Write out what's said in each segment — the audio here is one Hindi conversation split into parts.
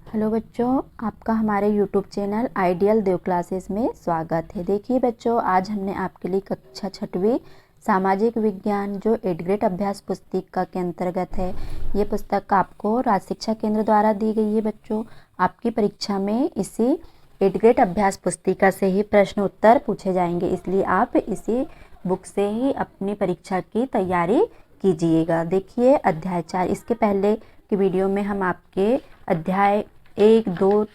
हेलो बच्चों, आपका हमारे यूट्यूब चैनल आइडियल देव क्लासेस में स्वागत है। देखिए बच्चों, आज हमने आपके लिए कक्षा 6वीं सामाजिक विज्ञान जो 8th ग्रेड अभ्यास पुस्तिका के अंतर्गत है, ये पुस्तक आपको राज्य शिक्षा केंद्र द्वारा दी गई है। बच्चों, आपकी परीक्षा में इसी 8th ग्रेड अभ्यास पुस्तिका से ही प्रश्न उत्तर पूछे जाएंगे, इसलिए आप इसी बुक से ही अपनी परीक्षा की तैयारी कीजिएगा। देखिए अध्याय 4, इसके पहले की वीडियो में हम आपके अध्याय 1, 2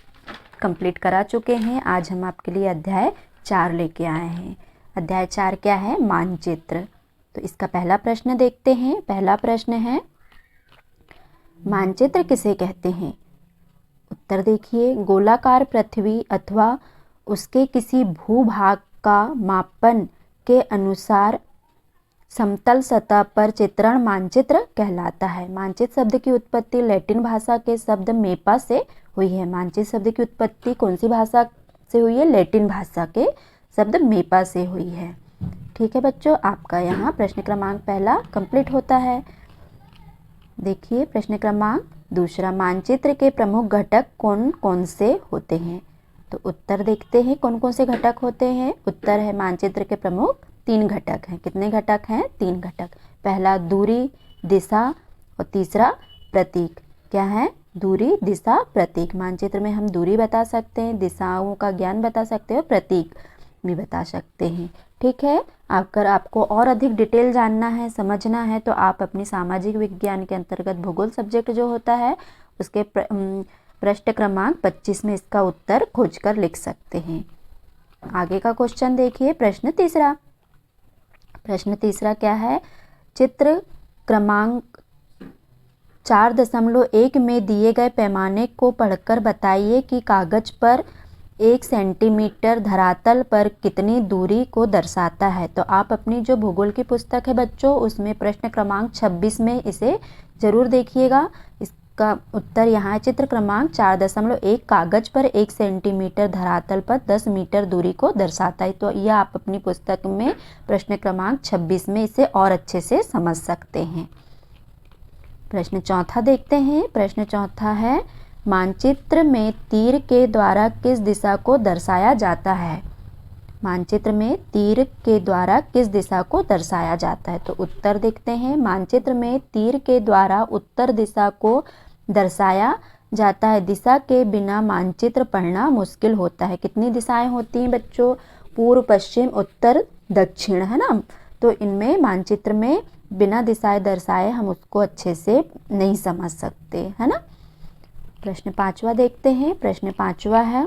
कंप्लीट करा चुके हैं। आज हम आपके लिए अध्याय 4 लेके आए हैं। अध्याय 4 क्या है? मानचित्र। तो इसका पहला प्रश्न देखते हैं। पहला प्रश्न है, मानचित्र किसे कहते हैं? उत्तर देखिए, गोलाकार पृथ्वी अथवा उसके किसी भूभाग का मापन के अनुसार समतल सतह पर चित्रण मानचित्र कहलाता है। मानचित्र शब्द की उत्पत्ति लैटिन भाषा के शब्द मेपा से हुई है। मानचित्र शब्द की उत्पत्ति कौन सी भाषा से हुई है? लैटिन भाषा के शब्द मेपा से हुई है। ठीक है बच्चों, आपका यहाँ प्रश्न क्रमांक पहला कंप्लीट होता है। देखिए प्रश्न क्रमांक दूसरा, मानचित्र के प्रमुख घटक कौन कौन से होते हैं? तो उत्तर देखते हैं कौन कौन से घटक होते हैं। उत्तर है, मानचित्र के प्रमुख 3 घटक हैं। कितने घटक हैं? 3 घटक। पहला दूरी, दिशा और तीसरा प्रतीक। क्या है? दूरी, दिशा, प्रतीक। मानचित्र में हम दूरी बता सकते हैं, दिशाओं का ज्ञान बता सकते हैं और प्रतीक भी बता सकते हैं। ठीक है, अगर आपको और अधिक डिटेल जानना है, समझना है, तो आप अपनी सामाजिक विज्ञान के अंतर्गत भूगोल सब्जेक्ट जो होता है उसके प्रश्न क्रमांक 25 में इसका उत्तर खोजकर लिख सकते हैं। आगे का क्वेश्चन देखिए, प्रश्न तीसरा। प्रश्न तीसरा क्या है? चित्र क्रमांक 4.1 में दिए गए पैमाने को पढ़कर बताइए कि कागज पर 1 सेंटीमीटर धरातल पर कितनी दूरी को दर्शाता है। तो आप अपनी जो भूगोल की पुस्तक है बच्चों, उसमें प्रश्न क्रमांक 26 में इसे जरूर देखिएगा। इसका उत्तर यहाँ है, चित्र क्रमांक 4.1 कागज पर 1 सेंटीमीटर धरातल पर 10 मीटर दूरी को दर्शाता है। तो यह आप अपनी पुस्तक में प्रश्न क्रमांक 26 में इसे और अच्छे से समझ सकते हैं। प्रश्न चौथा देखते हैं। प्रश्न चौथा है, मानचित्र में तीर के द्वारा किस दिशा को दर्शाया जाता है? मानचित्र में तीर के द्वारा किस दिशा को दर्शाया जाता है? तो उत्तर देखते हैं, मानचित्र में तीर के द्वारा उत्तर दिशा को दर्शाया जाता है। दिशा के बिना मानचित्र पढ़ना मुश्किल होता है। कितनी दिशाएं होती हैं बच्चों? पूर्व, पश्चिम, उत्तर, दक्षिण, है ना। तो इनमें मानचित्र में बिना दिशाएं दर्शाए हम उसको अच्छे से नहीं समझ सकते, है ना। प्रश्न 5वां देखते हैं। प्रश्न 5वां है,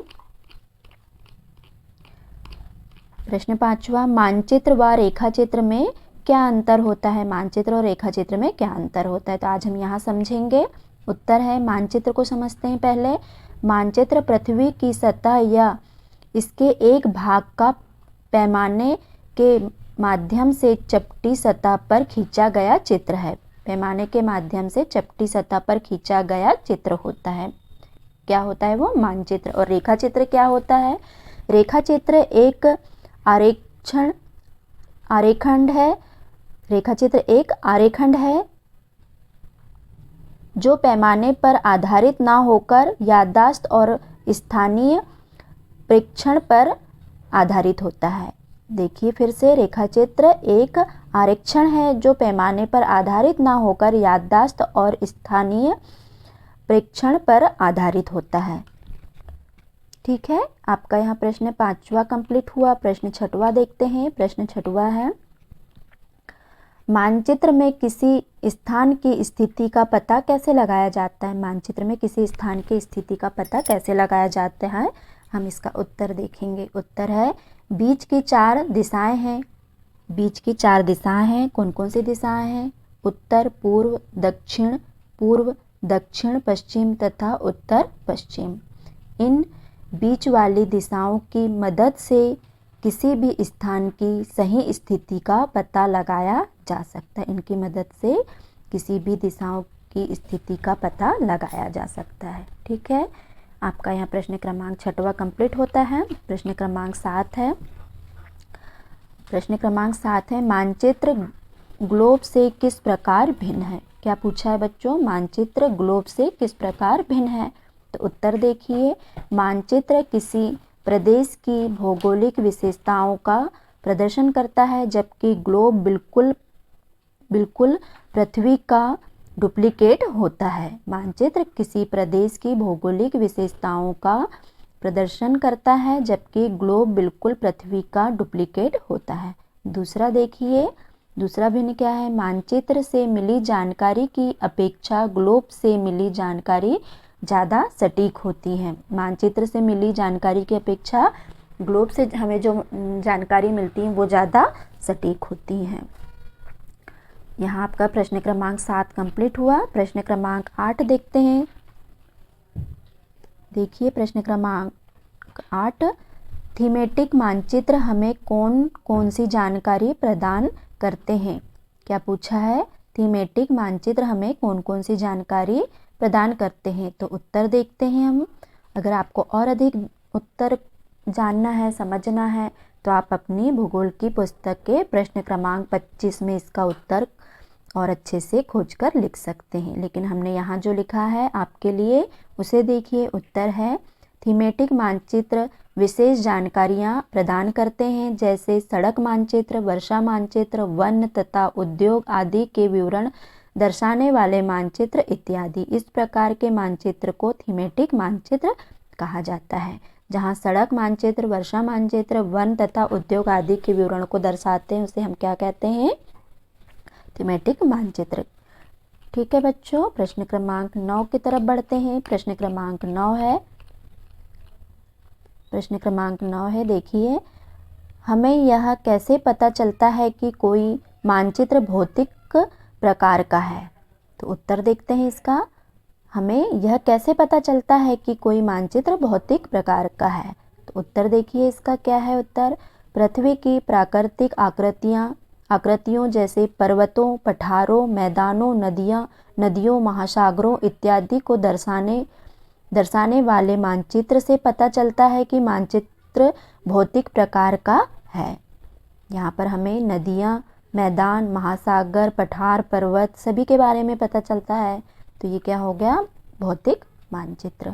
प्रश्न 5वां, मानचित्र व रेखाचित्र में क्या अंतर होता है? मानचित्र और रेखाचित्र में क्या अंतर होता है? तो आज हम यहाँ समझेंगे। उत्तर है, मानचित्र को समझते हैं पहले। मानचित्र पृथ्वी की सतह या इसके एक भाग का पैमाने के माध्यम से चपटी सतह पर खींचा गया चित्र है। पैमाने के माध्यम से चपटी सतह पर खींचा गया चित्र होता है। क्या होता है वो? मानचित्र। और रेखाचित्र क्या होता है? रेखाचित्र एक आरेखंड है। रेखाचित्र एक आरेखंड है जो पैमाने पर आधारित ना होकर याददाश्त और स्थानीय प्रेक्षण पर आधारित होता है। देखिए फिर से, रेखाचित्र एक आरेखण है जो पैमाने पर आधारित ना होकर याददाश्त और स्थानीय प्रेक्षण पर आधारित होता है। ठीक है, आपका यहाँ प्रश्न 5वां कंप्लीट हुआ। प्रश्न 6वां देखते हैं। प्रश्न 6वां है, मानचित्र में किसी स्थान की स्थिति का पता कैसे लगाया जाता है? मानचित्र में किसी स्थान की स्थिति का पता कैसे लगाया जाता है? हम इसका उत्तर देखेंगे। उत्तर है, बीच की 4 दिशाएं हैं। बीच की 4 दिशाएं हैं। कौन कौन सी दिशाएं हैं? उत्तर, पूर्व, दक्षिण, पश्चिम तथा उत्तर पश्चिम। इन बीच वाली दिशाओं की मदद से किसी भी स्थान की सही स्थिति का पता लगाया जा सकता है। इनकी मदद से किसी भी दिशाओं की स्थिति का पता लगाया जा सकता है। ठीक है, आपका यहाँ प्रश्न क्रमांक 6वां कंप्लीट होता है। प्रश्न क्रमांक 7 है। प्रश्न क्रमांक 7 है, मानचित्र ग्लोब से किस प्रकार भिन्न है? क्या पूछा है बच्चों? मानचित्र ग्लोब से किस प्रकार भिन्न है? तो उत्तर देखिए, मानचित्र किसी प्रदेश की भौगोलिक विशेषताओं का प्रदर्शन करता है, जबकि ग्लोब बिल्कुल पृथ्वी का डुप्लीकेट होता है। मानचित्र किसी प्रदेश की भौगोलिक विशेषताओं का प्रदर्शन करता है, जबकि ग्लोब बिल्कुल पृथ्वी का डुप्लीकेट होता है। दूसरा देखिए, दूसरा भिन्न क्या है, मानचित्र से मिली जानकारी की अपेक्षा ग्लोब से मिली जानकारी ज़्यादा सटीक होती है। मानचित्र से मिली जानकारी की अपेक्षा ग्लोब से हमें जो जानकारी मिलती है वो ज़्यादा सटीक होती हैं। यहाँ आपका प्रश्न क्रमांक 7 कंप्लीट हुआ। प्रश्न क्रमांक 8 देखते हैं। देखिए प्रश्न क्रमांक 8, थीमेटिक मानचित्र हमें कौन कौन सी जानकारी प्रदान करते हैं? क्या पूछा है? थीमेटिक मानचित्र हमें कौन कौन सी जानकारी प्रदान करते हैं? तो उत्तर देखते हैं हम। अगर आपको और अधिक उत्तर जानना है, समझना है, तो आप अपनी भूगोल की पुस्तक के प्रश्न क्रमांक 25 में इसका उत्तर और अच्छे से खोजकर लिख सकते हैं। लेकिन हमने यहाँ जो लिखा है आपके लिए उसे देखिए। उत्तर है, थीमेटिक मानचित्र विशेष जानकारियाँ प्रदान करते हैं, जैसे सड़क मानचित्र, वर्षा मानचित्र, वन तथा उद्योग आदि के विवरण दर्शाने वाले मानचित्र इत्यादि। इस प्रकार के मानचित्र को थीमेटिक मानचित्र कहा जाता है। जहाँ सड़क मानचित्र, वर्षा मानचित्र, वन तथा उद्योग आदि के विवरण को दर्शाते हैं उसे हम क्या कहते हैं? थीमेटिक मानचित्र। ठीक है बच्चों, प्रश्न क्रमांक 9 की तरफ बढ़ते हैं। प्रश्न क्रमांक 9 है, प्रश्न क्रमांक 9 है, देखिए, हमें यह कैसे पता चलता है कि कोई मानचित्र भौतिक प्रकार का है? तो उत्तर देखते हैं इसका। हमें यह कैसे पता चलता है कि कोई मानचित्र भौतिक प्रकार का है? तो उत्तर देखिए इसका क्या है उत्तर, पृथ्वी की प्राकृतिक आकृतियों जैसे पर्वतों, पठारों, मैदानों, नदियों, महासागरों इत्यादि को दर्शाने वाले मानचित्र से पता चलता है कि मानचित्र भौतिक प्रकार का है। यहाँ पर हमें नदियाँ, मैदान, महासागर, पठार, पर्वत सभी के बारे में पता चलता है। तो ये क्या हो गया? भौतिक मानचित्र।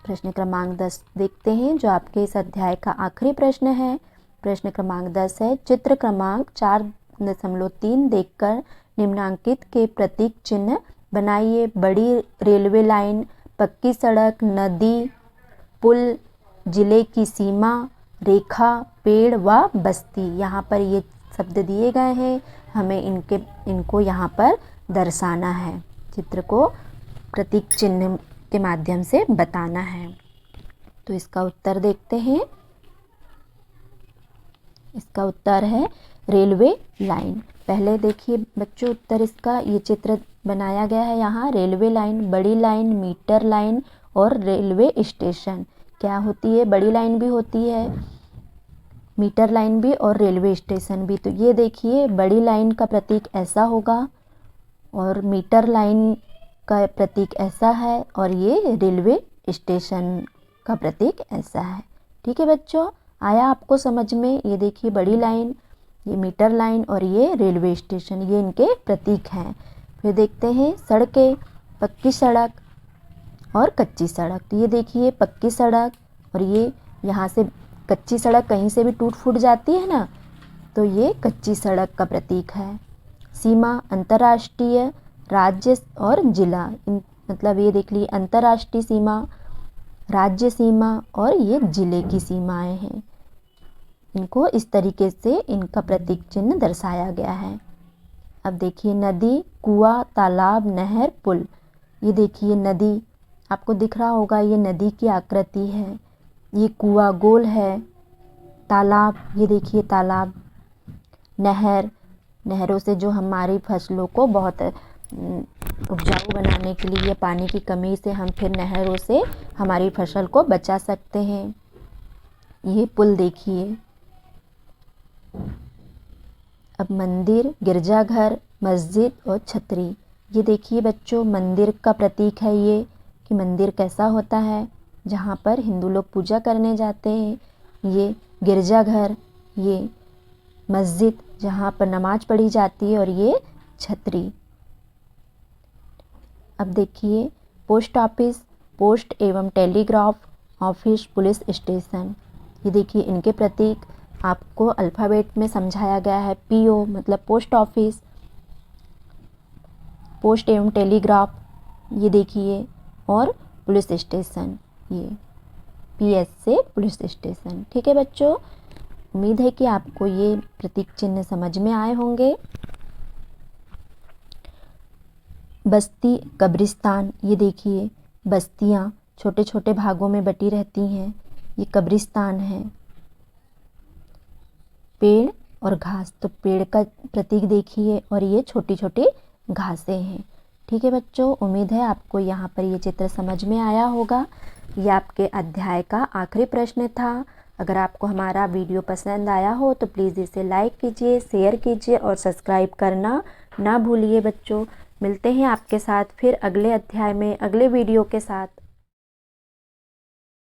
प्रश्न क्रमांक 10 देखते हैं, जो आपके इस अध्याय का आखिरी प्रश्न है। प्रश्न क्रमांक 10 है, चित्र क्रमांक 4.3 देखकर निम्नांकित के प्रतीक चिन्ह बनाइए। बड़ी रेलवे लाइन, पक्की सड़क, नदी, पुल, जिले की सीमा रेखा, पेड़ व बस्ती। यहाँ पर ये शब्द दिए गए हैं, हमें इनको यहाँ पर दर्शाना है। चित्र को प्रतीक चिन्ह के माध्यम से बताना है। तो इसका उत्तर देखते हैं। इसका उत्तर है रेलवे लाइन। पहले देखिए बच्चों उत्तर इसका, ये चित्र बनाया गया है यहाँ। रेलवे लाइन, बड़ी लाइन, मीटर लाइन और रेलवे स्टेशन। क्या होती है? बड़ी लाइन भी होती है, मीटर लाइन भी और रेलवे स्टेशन भी। तो ये देखिए बड़ी लाइन का प्रतीक ऐसा होगा और मीटर लाइन का प्रतीक ऐसा है और ये रेलवे स्टेशन का प्रतीक ऐसा है। ठीक है बच्चों, आया आपको समझ में? ये देखिए बड़ी लाइन, ये मीटर लाइन और ये रेलवे स्टेशन, ये इनके प्रतीक हैं। फिर देखते हैं सड़कें, पक्की सड़क और कच्ची सड़क। तो ये देखिए पक्की सड़क और ये यहाँ से कच्ची सड़क कहीं से भी टूट फूट जाती है ना, तो ये कच्ची सड़क का प्रतीक है। सीमा, अंतर्राष्ट्रीय, राज्य और जिला, मतलब ये देख लीजिए अंतर्राष्ट्रीय सीमा, राज्य सीमा और ये जिले की सीमाएं हैं। इनको इस तरीके से इनका प्रतीक चिन्ह दर्शाया गया है। अब देखिए नदी, कुआं, तालाब, नहर, पुल। ये देखिए नदी, आपको दिख रहा होगा ये नदी की आकृति है। ये कुआं गोल है, तालाब, ये देखिए तालाब, नहरों से जो हमारी फसलों को बहुत उपजाऊ बनाने के लिए, पानी की कमी से हम फिर नहरों से हमारी फसल को बचा सकते हैं। ये पुल देखिए। अब मंदिर, गिरजाघर, मस्जिद और छतरी। ये देखिए बच्चों मंदिर का प्रतीक है ये, कि मंदिर कैसा होता है जहाँ पर हिंदू लोग पूजा करने जाते हैं। ये गिरजाघर, ये मस्जिद जहाँ पर नमाज पढ़ी जाती है और ये छतरी। अब देखिए पोस्ट ऑफिस, पोस्ट एवं टेलीग्राफ ऑफिस, पुलिस स्टेशन। ये देखिए इनके प्रतीक आपको अल्फ़ाबेट में समझाया गया है। पीओ मतलब पोस्ट ऑफिस, पोस्ट एवं टेलीग्राफ ये देखिए, और पुलिस स्टेशन ये पीएस से पुलिस स्टेशन। ठीक है बच्चों, उम्मीद है कि आपको ये प्रतीक चिन्ह समझ में आए होंगे। बस्ती, कब्रिस्तान, ये देखिए बस्तियाँ छोटे छोटे भागों में बटी रहती हैं, ये कब्रिस्तान है। पेड़ और घास, तो पेड़ का प्रतीक देखिए और ये छोटी छोटी घासें हैं। ठीक है बच्चों, उम्मीद है आपको यहाँ पर ये चित्र समझ में आया होगा। ये आपके अध्याय का आखिरी प्रश्न था। अगर आपको हमारा वीडियो पसंद आया हो तो प्लीज़ इसे लाइक कीजिए, शेयर कीजिए और सब्सक्राइब करना ना भूलिए बच्चों। मिलते हैं आपके साथ फिर अगले अध्याय में अगले वीडियो के साथ।